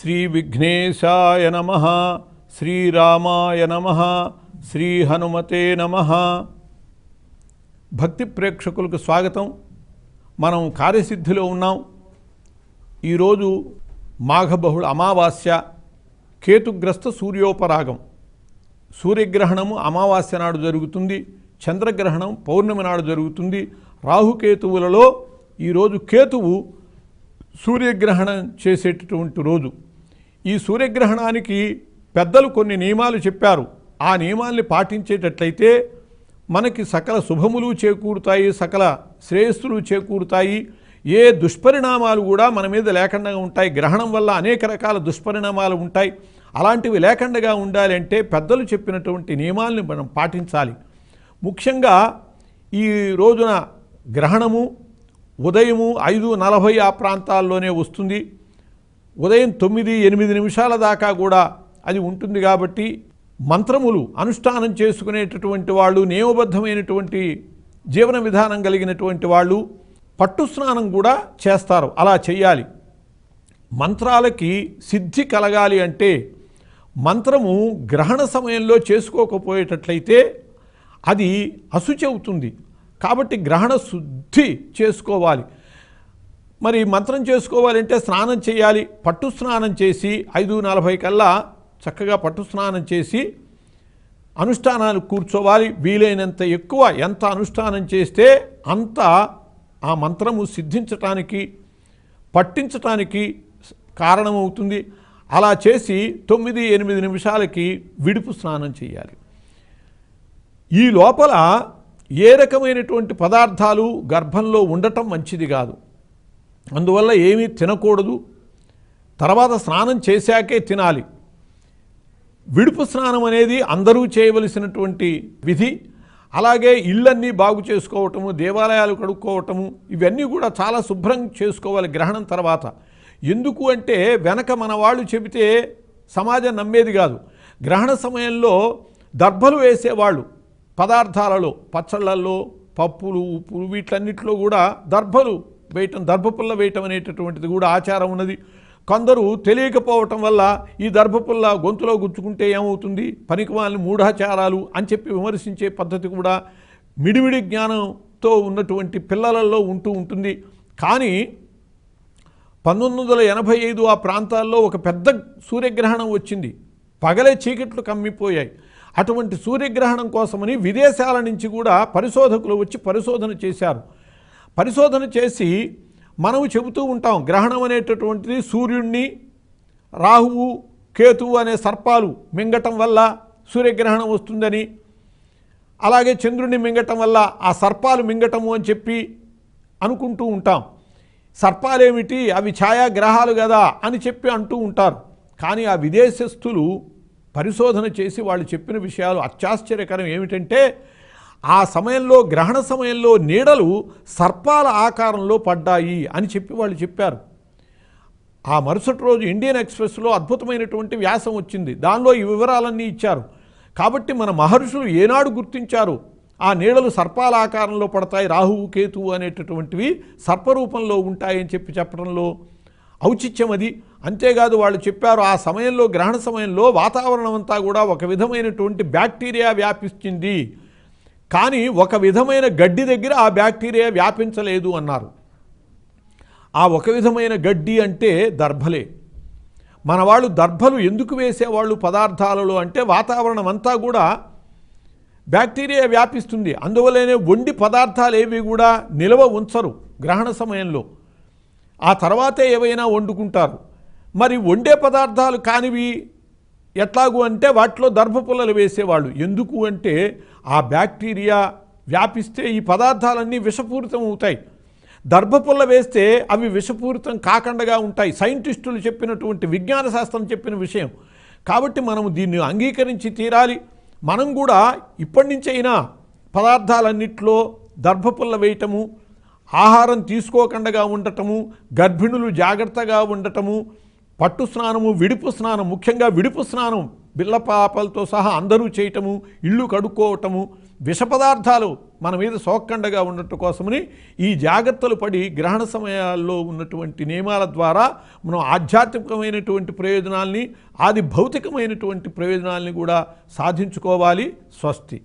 శ్రీ విఘ్నేశాయ నమః, శ్రీరామాయ నమః, శ్రీ హనుమతే నమః. భక్తి ప్రేక్షకులకు స్వాగతం. మనం కార్యసిద్ధిలో ఉన్నాం. ఈరోజు మాఘబహుళ అమావాస్య, కేతుగ్రస్త సూర్యోపరాగం. సూర్యగ్రహణము అమావాస్య నాడు జరుగుతుంది, చంద్రగ్రహణం పౌర్ణమి నాడు జరుగుతుంది. రాహుకేతువులలో ఈరోజు కేతువు సూర్యగ్రహణం చేసేటటువంటి రోజు. ఈ సూర్యగ్రహణానికి పెద్దలు కొన్ని నియమాలు చెప్పారు. ఆ నియమాల్ని పాటించేటట్లయితే మనకి సకల శుభములు చేకూరుతాయి, సకల శ్రేయస్సులు చేకూరుతాయి. ఏ దుష్పరిణామాలు కూడా మన మీద లేకుండా ఉంటాయి. గ్రహణం వల్ల అనేక రకాల దుష్పరిణామాలు ఉంటాయి. అలాంటివి లేకుండా ఉండాలి అంటే పెద్దలు చెప్పినటువంటి నియమాల్ని మనం పాటించాలి. ముఖ్యంగా ఈ రోజున గ్రహణము ఉదయము 5:40 ఆ ప్రాంతాల్లోనే వస్తుంది. ఉదయం 9-8 నిమిషాల దాకా కూడా అది ఉంటుంది. కాబట్టి మంత్రములు అనుష్ఠానం చేసుకునేటటువంటి వాళ్ళు, నియమబద్ధమైనటువంటి జీవన విధానం కలిగినటువంటి వాళ్ళు పట్టు స్నానం కూడా చేస్తారు. అలా చేయాలి. మంత్రాలకి సిద్ధి కలగాలి అంటే మంత్రము గ్రహణ సమయంలో చేసుకోకపోయేటట్లయితే అది అశుచి అవుతుంది. కాబట్టి గ్రహణ శుద్ధి చేసుకోవాలి. మరి మంత్రం చేసుకోవాలంటే స్నానం చేయాలి. పట్టు స్నానం చేసి 5:40 కల్లా చక్కగా పట్టు స్నానం చేసి అనుష్ఠానాలు కూర్చోవాలి. వీలైనంత ఎక్కువ ఎంత అనుష్ఠానం చేస్తే అంత ఆ మంత్రము సిద్ధించటానికి, పట్టించటానికి కారణమవుతుంది. అలా చేసి 9-8 నిమిషాలకి విడుపు స్నానం చేయాలి. ఈ లోపల ఏ రకమైనటువంటి పదార్థాలు గర్భంలో ఉండటం మంచిది కాదు. అందువల్ల ఏమీ తినకూడదు. తర్వాత స్నానం చేశాకే తినాలి. విడుపు స్నానం అనేది అందరూ చేయవలసినటువంటి విధి. అలాగే ఇళ్ళన్నీ బాగు చేసుకోవటము, దేవాలయాలు కడుక్కోవటము, ఇవన్నీ కూడా చాలా శుభ్రం చేసుకోవాలి గ్రహణం తర్వాత. ఎందుకు అంటే వెనక మన వాళ్ళు చెబితే సమాజం నమ్మేది కాదు. గ్రహణ సమయంలో దర్భలు వేసేవాళ్ళు పదార్థాలలో, పచ్చళ్ళల్లో, పప్పులు, ఉప్పులు, వీటన్నిటిలో కూడా దర్భలు వేయటం, దర్భపుల్ల వేయటం అనేటటువంటిది కూడా ఆచారం ఉన్నది. కొందరు తెలియకపోవటం వల్ల ఈ దర్భపుల్ల గొంతులో గుచ్చుకుంటే ఏమవుతుంది, పనికిమాలిన మూఢాచారాలు అని చెప్పి విమర్శించే పద్ధతి కూడా మిడిమిడి జ్ఞానంతో ఉన్నటువంటి పిల్లలలో ఉంటూ ఉంటుంది. కానీ 1985 ఆ ప్రాంతాల్లో ఒక పెద్ద సూర్యగ్రహణం వచ్చింది. పగలే చీకట్లు కమ్మిపోయాయి. అటువంటి సూర్యగ్రహణం కోసమని విదేశాల నుంచి కూడా పరిశోధకులు వచ్చి పరిశోధన చేశారు. పరిశోధన చేసి మనము చెబుతూ ఉంటాం, గ్రహణం అనేటటువంటిది సూర్యుడిని రాహువు కేతువు అనే సర్పాలు మింగటం వల్ల సూర్యగ్రహణం వస్తుందని, అలాగే చంద్రుడిని మింగటం వల్ల ఆ సర్పాలు మింగటము అని చెప్పి అనుకుంటూ ఉంటాం. సర్పాలేమిటి, అవి ఛాయాగ్రహాలు కదా అని చెప్పి అంటూ ఉంటారు. కానీ ఆ విదేశస్థులు పరిశోధన చేసి వాళ్ళు చెప్పిన విషయాలు అత్యాశ్చర్యకరం. ఏమిటంటే ఆ సమయంలో, గ్రహణ సమయంలో నీడలు సర్పాల ఆకారంలో పడ్డాయి అని చెప్పి వాళ్ళు చెప్పారు. ఆ మరుసటి రోజు ఇండియన్ ఎక్స్ప్రెస్లో అద్భుతమైనటువంటి వ్యాసం వచ్చింది. దానిలో ఈ వివరాలన్నీ ఇచ్చారు. కాబట్టి మన మహర్షులు ఏనాడు గుర్తించారు ఆ నీడలు సర్పాల ఆకారంలో పడతాయి, రాహువు కేతువు అనేటటువంటివి సర్పరూపంలో ఉంటాయని చెప్పి చెప్పడంలో ఔచిత్యం అది. అంతేకాదు వాళ్ళు చెప్పారు ఆ సమయంలో, గ్రహణ సమయంలో వాతావరణం అంతా కూడా ఒక విధమైనటువంటి బ్యాక్టీరియా వ్యాపిస్తుంది, కానీ ఒక విధమైన గడ్డి దగ్గర ఆ బ్యాక్టీరియా వ్యాపించలేదు అన్నారు. ఆ ఒక విధమైన గడ్డి అంటే దర్భలే. మన వాళ్ళు దర్భలు ఎందుకు వేసేవాళ్ళు పదార్థాలలో అంటే వాతావరణం అంతా కూడా బ్యాక్టీరియా వ్యాపిస్తుంది. అందువల్లనే వండి పదార్థాలు ఏవి కూడా నిల్వ ఉంచరు గ్రహణ సమయంలో. ఆ తర్వాతే ఏవైనా వండుకుంటారు. మరి వండే పదార్థాలు కానివి ఎట్లాగూ అంటే వాటిలో దర్భపుల్లలు వేసేవాళ్ళు. ఎందుకు అంటే ఆ బ్యాక్టీరియా వ్యాపిస్తే ఈ పదార్థాలన్నీ విషపూరితం అవుతాయి. దర్భపుల్ల వేస్తే అవి విషపూరితం కాకుండా ఉంటాయి. సైంటిస్టులు చెప్పినటువంటి, విజ్ఞాన శాస్త్రం చెప్పిన విషయం. కాబట్టి మనము దీన్ని అంగీకరించి తీరాలి. మనం కూడా ఇప్పటి నుంచైనా పదార్థాలన్నింటిలో దర్భపుల్ల వేయటము, ఆహారం తీసుకోకుండా ఉండటము, గర్భిణులు జాగ్రత్తగా ఉండటము, పట్టు స్నానము, విడుపు స్నానం, ముఖ్యంగా విడుపు స్నానం బిళ్ళపాపలతో సహా అందరూ చేయటము, ఇళ్ళు కడుక్కోవటము, విష పదార్థాలు మన మీద సోక్కండగా ఉండటం కోసమని ఈ జాగ్రత్తలు పడి గ్రహణ సమయాల్లో ఉన్నటువంటి నియమాల ద్వారా మనం ఆధ్యాత్మికమైనటువంటి ప్రయోజనాల్ని, ఆది భౌతికమైనటువంటి ప్రయోజనాల్ని కూడా సాధించుకోవాలి. స్వస్తి.